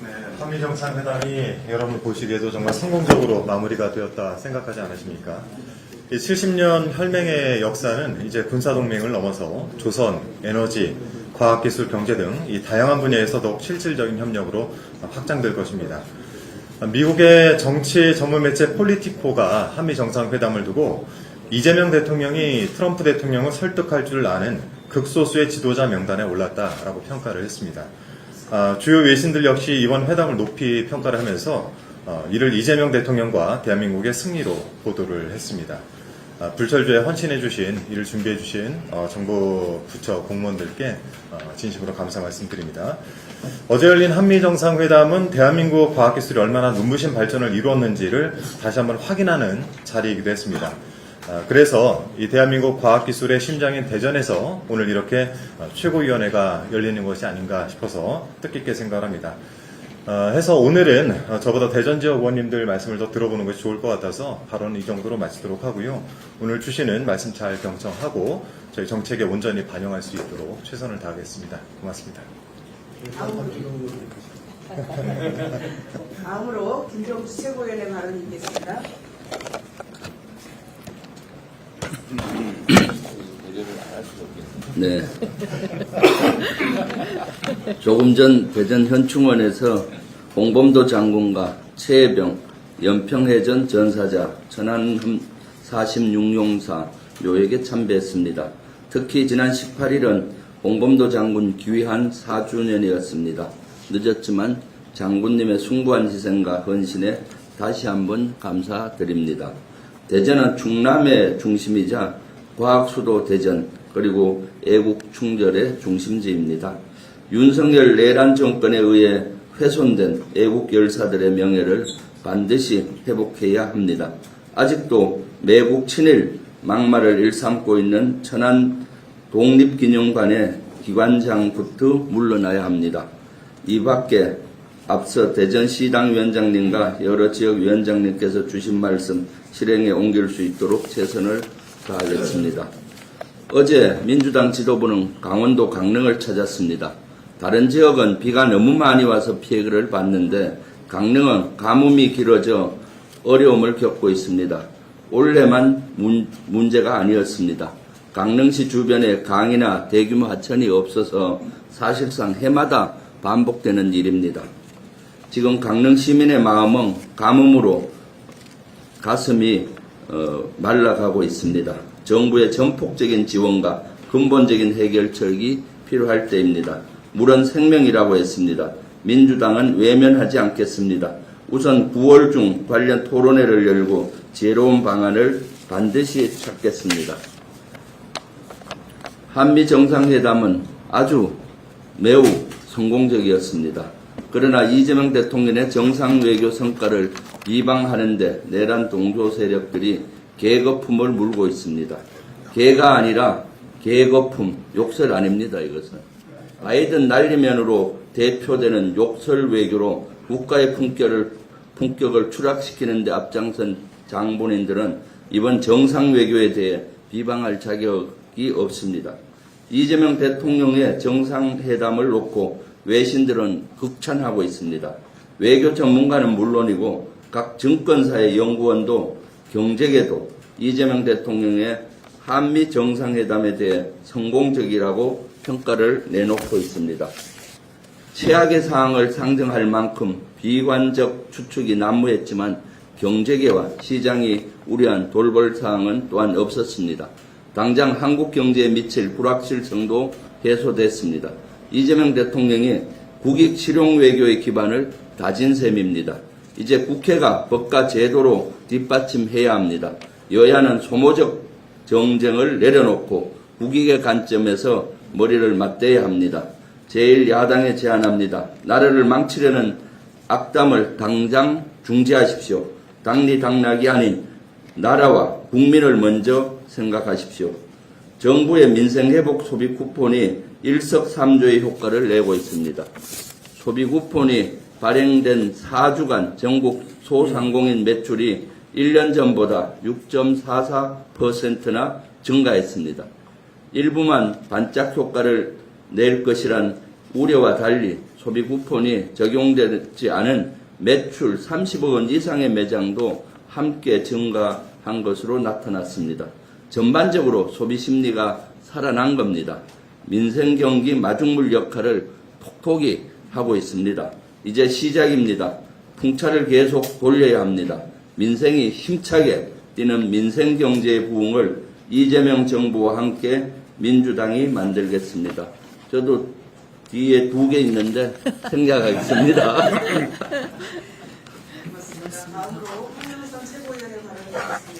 네, 한미 정상회담이 여러분 보시기에도 정말 성공적으로 마무리가 되었다 생각하지 않으십니까? 이 70년 혈맹의 역사는 이제 군사동맹을 넘어서 조선, 에너지, 과학기술, 경제 등 이 다양한 분야에서 더욱 실질적인 협력으로 확장될 것입니다. 미국의 정치 전문 매체 폴리티코가 한미 정상회담을 두고 이재명 대통령이 트럼프 대통령을 설득할 줄 아는 극소수의 지도자 명단에 올랐다라고 평가를 했습니다. 주요 외신들 역시 이번 회담을 높이 평가를 하면서 이를 이재명 대통령과 대한민국의 승리로 보도를 했습니다. 불철주에 헌신해 주신, 이를 준비해 주신 정부 부처 공무원들께 진심으로 감사 말씀드립니다. 어제 열린 한미 정상회담은 대한민국 과학기술이 얼마나 눈부신 발전을 이루었는지를 다시 한번 확인하는 자리이기도 했습니다. 그래서 이 대한민국 과학기술의 심장인 대전에서 오늘 이렇게 최고위원회가 열리는 것이 아닌가 싶어서 뜻깊게 생각합니다. 해서 오늘은 저보다 대전 지역 의원님들 말씀을 더 들어보는 것이 좋을 것 같아서 발언은 이 정도로 마치도록 하고요. 오늘 주시는 말씀 잘 경청하고 저희 정책에 온전히 반영할 수 있도록 최선을 다하겠습니다. 고맙습니다. 다음으로 김정수 최고위원의 발언이 있겠습니다. 네. 조금 전 대전 현충원에서 홍범도 장군과 최혜병, 연평해전 전사자, 천안함 46용사 묘역에 참배했습니다. 특히 지난 18일은 홍범도 장군 귀환 4주년이었습니다. 늦었지만 장군님의 숭고한 희생과 헌신에 다시 한번 감사드립니다. 대전은 충남의 중심이자 과학수도 대전 그리고 애국 충절의 중심지입니다. 윤석열 내란 정권에 의해 훼손된 애국 열사들의 명예를 반드시 회복해야 합니다. 아직도 매국 친일 막말을 일삼고 있는 천안 독립기념관의 기관장부터 물러나야 합니다. 이 밖에 앞서 대전시당 위원장님과 여러 지역 위원장님께서 주신 말씀 실행에 옮길 수 있도록 최선을 다하겠습니다. 어제 민주당 지도부는 강원도 강릉을 찾았습니다. 다른 지역은 비가 너무 많이 와서 피해를 봤는데 강릉은 가뭄이 길어져 어려움을 겪고 있습니다. 올해만 문제가 아니었습니다. 강릉시 주변에 강이나 대규모 하천이 없어서 사실상 해마다 반복되는 일입니다. 지금 강릉 시민의 마음은 가뭄으로 가슴이 말라가고 있습니다. 정부의 전폭적인 지원과 근본적인 해결책이 필요할 때입니다. 물은 생명이라고 했습니다. 민주당은 외면하지 않겠습니다. 우선 9월 중 관련 토론회를 열고 지혜로운 방안을 반드시 찾겠습니다. 한미 정상회담은 아주 매우 성공적이었습니다. 그러나 이재명 대통령의 정상외교 성과를 비방하는 데 내란 동조 세력들이 계거품을 물고 있습니다. 개가 아니라 계거품, 욕설 아닙니다. 이것은. 바이든 날리면으로 대표되는 욕설 외교로 국가의 품격을 추락시키는 데 앞장선 장본인들은 이번 정상외교에 대해 비방할 자격이 없습니다. 이재명 대통령의 정상회담을 놓고 외신들은 극찬하고 있습니다. 외교 전문가는 물론이고 각 증권사의 연구원도 경제계도 이재명 대통령의 한미 정상회담에 대해 성공적이라고 평가를 내놓고 있습니다. 최악의 상황을 상정할 만큼 비관적 추측이 난무했지만 경제계와 시장이 우려한 돌발 사항은 또한 없었습니다. 당장 한국 경제에 미칠 불확실성도 해소됐습니다. 이재명 대통령이 국익 실용 외교의 기반을 다진 셈입니다. 이제 국회가 법과 제도로 뒷받침해야 합니다. 여야는 소모적 정쟁을 내려놓고 국익의 관점에서 머리를 맞대야 합니다. 제1야당에 제안합니다. 나라를 망치려는 악담을 당장 중지하십시오. 당리당락이 아닌 나라와 국민을 먼저 생각하십시오. 정부의 민생회복 소비 쿠폰이 일석삼조의 효과를 내고 있습니다. 소비 쿠폰이 발행된 4주간 전국 소상공인 매출이 1년 전보다 6.44%나 증가했습니다. 일부만 반짝 효과를 낼 것이란 우려와 달리 소비 쿠폰이 적용되지 않은 매출 30억 원 이상의 매장도 함께 증가한 것으로 나타났습니다. 전반적으로 소비 심리가 살아난 겁니다. 민생 경기 마중물 역할을 톡톡히 하고 있습니다. 이제 시작입니다. 풍차를 계속 돌려야 합니다. 민생이 힘차게 뛰는 민생 경제의 부흥을 이재명 정부와 함께 민주당이 만들겠습니다. 저도 뒤에 2개 있는데 생략하겠습니다. 고맙습니다. 다음으로 황영선 최고위원의 발언이 있겠습니다.